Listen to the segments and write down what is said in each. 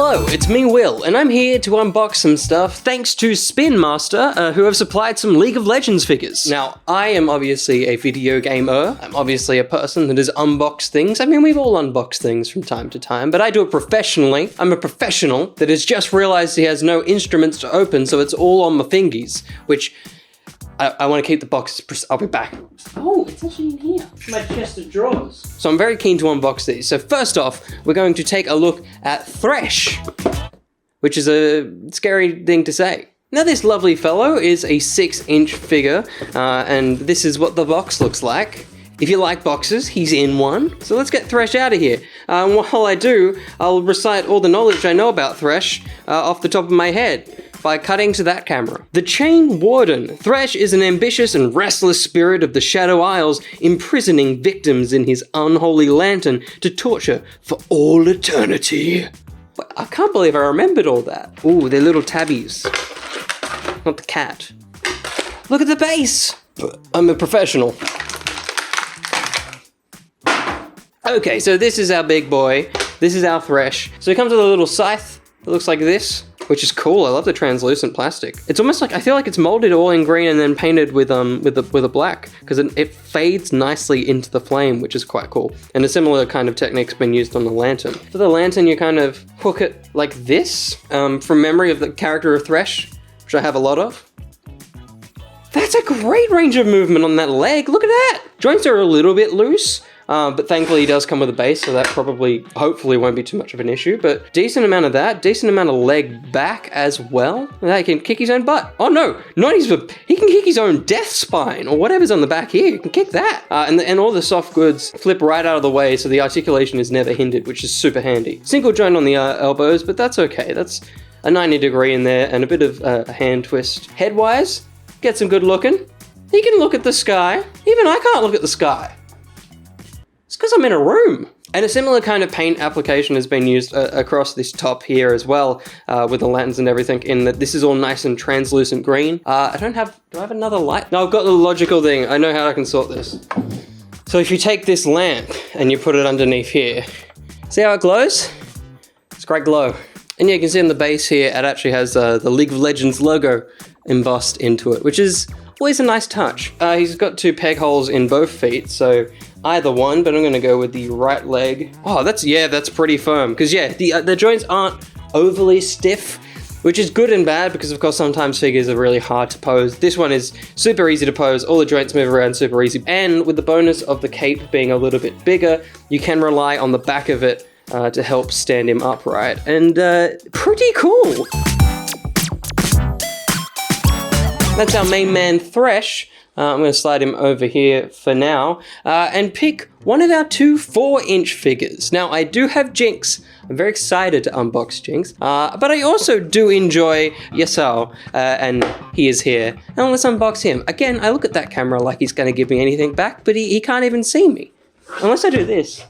Hello, it's me, Will, and I'm here to unbox some stuff thanks to Spin Master, who have supplied some League of Legends figures. Now, I am obviously a video gamer. I'm obviously a person that has unboxed things. I mean, we've all unboxed things from time to time, but I do it professionally. I'm a professional that has just realized he has no instruments to open, so it's all on my fingies, which I want to keep the boxes. I'll be back. Oh, it's actually in here. My chest of drawers. So I'm very keen to unbox these. So first off, we're going to take a look at Thresh, which is a scary thing to say. Now this lovely fellow is a 6-inch figure, and this is what the box looks like. If you like boxes, he's in one. So let's get Thresh out of here. While I do, I'll recite all the knowledge I know about Thresh off the top of my head by cutting to that camera. The Chain Warden. Thresh is an ambitious and restless spirit of the Shadow Isles, imprisoning victims in his unholy lantern to torture for all eternity. I can't believe I remembered all that. Ooh, they're little tabbies. Not the cat. Look at the base! I'm a professional. Okay, so this is our big boy. This is our Thresh. So it comes with a little scythe that looks like this, which is cool. I love the translucent plastic. It's almost like, I feel like it's molded all in green and then painted with a black, because it fades nicely into the flame, which is quite cool. And a similar kind of technique's been used on the lantern. For the lantern, you kind of hook it like this, from memory of the character of Thresh, which I have a lot of. That's a great range of movement on that leg. Look at that. Joints are a little bit loose, but thankfully he does come with a base, so that hopefully won't be too much of an issue. But decent amount of that, decent amount of leg back as well. And he can kick his own butt. Oh no, he can kick his own death spine, or whatever's on the back here, he can kick that. And all the soft goods flip right out of the way, so the articulation is never hindered, which is super handy. Single joint on the elbows, but that's okay. That's a 90 degree in there, and a bit of a hand twist. Head-wise, get some good looking. He can look at the sky. Even I can't look at the sky. It's because I'm in a room. And a similar kind of paint application has been used across this top here as well, with the lanterns and everything, in that this is all nice and translucent green. Do I have another light? No, I've got the logical thing. I know how I can sort this. So if you take this lamp and you put it underneath here, see how it glows? It's a great glow. And yeah, you can see on the base here, it actually has the League of Legends logo embossed into it, which is always a nice touch. He's got 2 peg holes in both feet, so either one, but I'm gonna go with the right leg. Oh, that's pretty firm. Because yeah, the joints aren't overly stiff, which is good and bad, because of course sometimes figures are really hard to pose. This one is super easy to pose, all the joints move around super easy. And with the bonus of the cape being a little bit bigger, you can rely on the back of it to help stand him upright. And pretty cool. That's our main man, Thresh. I'm going to slide him over here for now, and pick one of our 2 4-inch figures. Now, I do have Jinx. I'm very excited to unbox Jinx, but I also do enjoy Yasuo, and he is here. And let's unbox him. Again, I look at that camera like he's going to give me anything back, but he can't even see me. Unless I do this.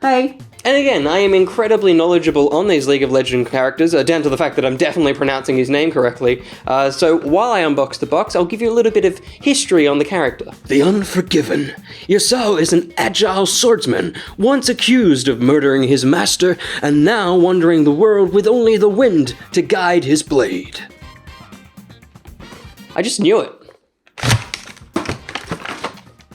Hey. And again, I am incredibly knowledgeable on these League of Legends characters, down to the fact that I'm definitely pronouncing his name correctly. So while I unbox the box, I'll give you a little bit of history on the character. The Unforgiven. Yasuo is an agile swordsman, once accused of murdering his master, and now wandering the world with only the wind to guide his blade. I just knew it.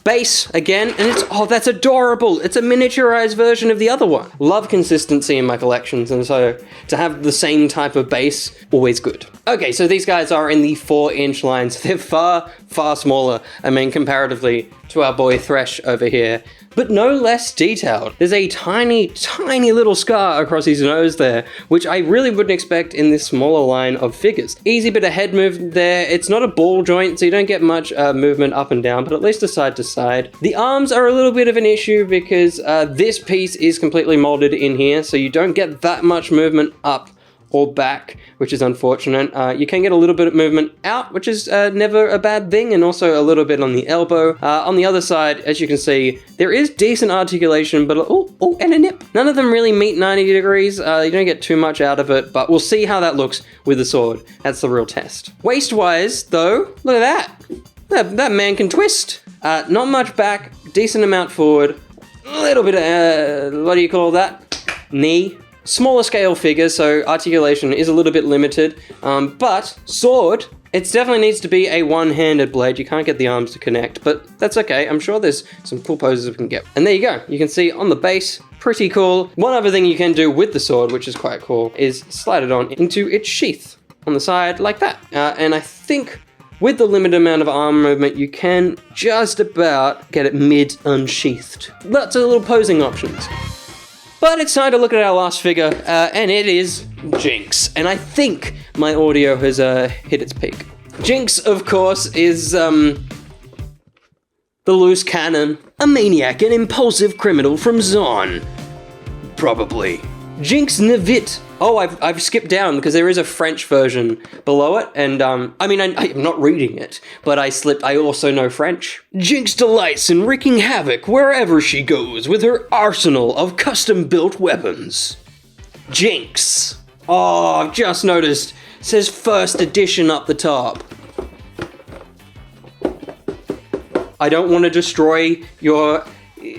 Base again, and that's adorable. It's a miniaturized version of the other one. Love consistency in my collections, and so to have the same type of base, always good. Okay, so these guys are in the 4-inch line, so they're far, far smaller, I mean, comparatively to our boy Thresh over here, but no less detailed. There's a tiny, tiny little scar across his nose there, which I really wouldn't expect in this smaller line of figures. Easy bit of head movement there. It's not a ball joint, so you don't get much movement up and down, but at least a side to side. The arms are a little bit of an issue because this piece is completely molded in here, so you don't get that much movement up or back, which is unfortunate. You can get a little bit of movement out, which is never a bad thing, and also a little bit on the elbow. On the other side, as you can see, there is decent articulation, but and a nip. None of them really meet 90 degrees. You don't get too much out of it, but we'll see how that looks with the sword. That's the real test. Waist-wise, though, look at that. That man can twist. Not much back, decent amount forward, a little bit of, what do you call that? Knee. Smaller scale figure, so articulation is a little bit limited, but sword, it definitely needs to be a one-handed blade. You can't get the arms to connect, but that's okay. I'm sure there's some cool poses we can get. And there you go. You can see on the base, pretty cool. One other thing you can do with the sword, which is quite cool, is slide it on into its sheath on the side like that. And I think with the limited amount of arm movement, you can just about get it mid-unsheathed. Lots of little posing options. But it's time to look at our last figure, and it is Jinx. And I think my audio has hit its peak. Jinx, of course, is the loose cannon, a maniac and impulsive criminal from Zon. Probably. Jinx Nevit. Oh, I've skipped down because there is a French version below it, and I'm not reading it, but I also know French. Jinx delights in wreaking havoc wherever she goes with her arsenal of custom-built weapons. Jinx. Oh, I've just noticed. It says first edition up the top. I don't want to destroy your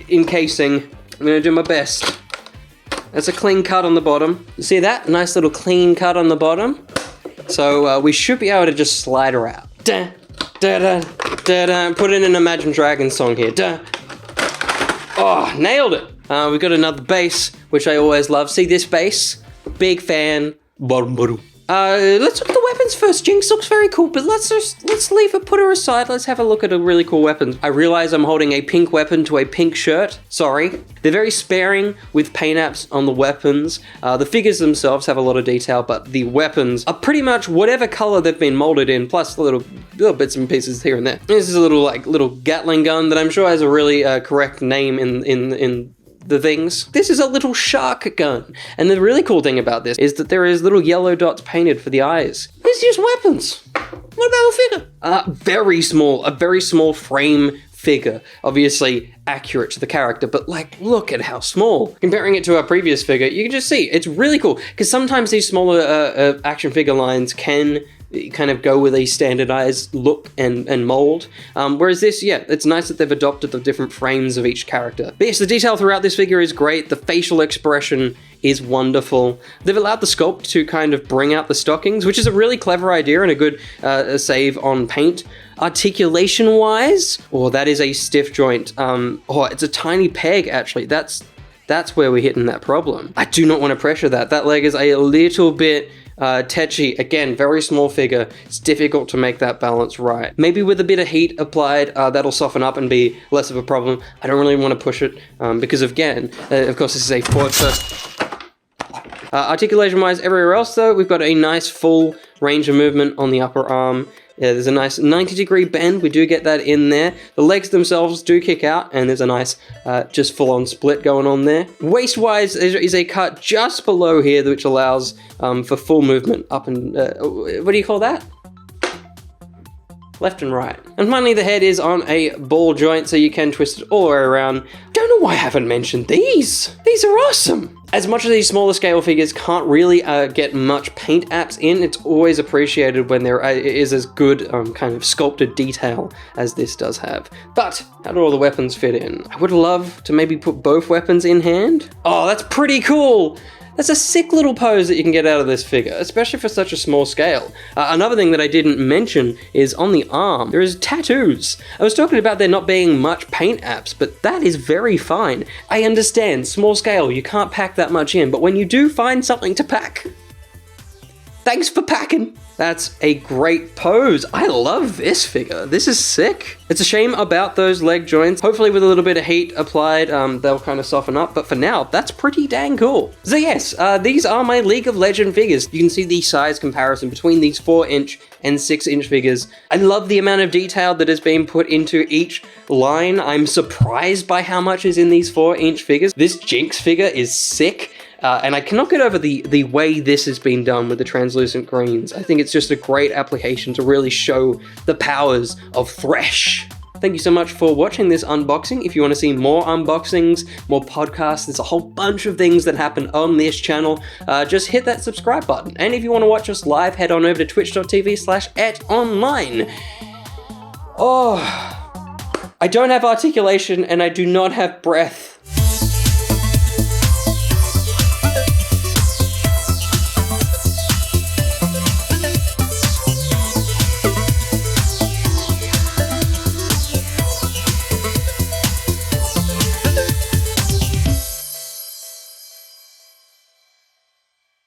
encasing. I'm going to do my best. That's a clean cut on the bottom. You see that? Nice little clean cut on the bottom. So we should be able to just slide her out. Da, da, da, da, da. Put in an Imagine Dragons song here. Da. Oh, nailed it. We've got another bass, which I always love. See this bass? Big fan. Let's look at the weapons first. Jinx looks very cool, but let's leave her, put her aside. Let's have a look at a really cool weapon. I realize I'm holding a pink weapon to a pink shirt. Sorry. They're very sparing with paint apps on the weapons. The figures themselves have a lot of detail, but the weapons are pretty much whatever color they've been molded in, plus little bits and pieces here and there. This is a little Gatling gun that I'm sure has a really correct name in the things. This is a little shark gun. And the really cool thing about this is that there is little yellow dots painted for the eyes. These are just weapons. What about a figure? A very small frame figure. Obviously accurate to the character, but look at how small. Comparing it to our previous figure, you can just see it's really cool. Because sometimes these smaller action figure lines can kind of go with a standardized look and mold. Whereas this, yeah, it's nice that they've adopted the different frames of each character. But yes, the detail throughout this figure is great. The facial expression is wonderful. They've allowed the sculpt to kind of bring out the stockings, which is a really clever idea and a good save on paint. Articulation-wise, that is a stiff joint. It's a tiny peg, actually. That's where we're hitting that problem. I do not want to pressure that. That leg is a little bit tetchy. Again, very small figure. It's difficult to make that balance right. Maybe with a bit of heat applied, that'll soften up and be less of a problem. I don't really want to push it because, again, of course, this is a Forza. Articulation-wise, everywhere else, though, we've got a nice full range of movement on the upper arm. Yeah, there's a nice 90-degree bend. We do get that in there. The legs themselves do kick out, and there's a nice just full-on split going on there. Waist-wise, there is a cut just below here, which allows for full movement up and... what do you call that? Left and right. And finally, the head is on a ball joint, so you can twist it all the way around. Don't know why I haven't mentioned these. These are awesome. As much as these smaller scale figures can't really get much paint apps in, it's always appreciated when there is as good kind of sculpted detail as this does have. But how do all the weapons fit in? I would love to maybe put both weapons in hand. Oh, that's pretty cool. That's a sick little pose that you can get out of this figure, especially for such a small scale. Another thing that I didn't mention is on the arm, there is tattoos. I was talking about there not being much paint apps, but that is very fine. I understand, small scale, you can't pack that much in, but when you do find something to pack, thanks for packing. That's a great pose. I love this figure. This is sick. It's a shame about those leg joints. Hopefully with a little bit of heat applied, they'll kind of soften up. But for now, that's pretty dang cool. So yes, these are my League of Legends figures. You can see the size comparison between these 4-inch and 6-inch figures. I love the amount of detail that has been put into each line. I'm surprised by how much is in these 4-inch figures. This Jinx figure is sick. And I cannot get over the way this has been done with the translucent greens. I think it's just a great application to really show the powers of Thresh. Thank you so much for watching this unboxing. If you want to see more unboxings, more podcasts, there's a whole bunch of things that happen on this channel. Just hit that subscribe button. And if you want to watch us live, head on over to twitch.tv/ettonline. Oh, I don't have articulation and I do not have breath.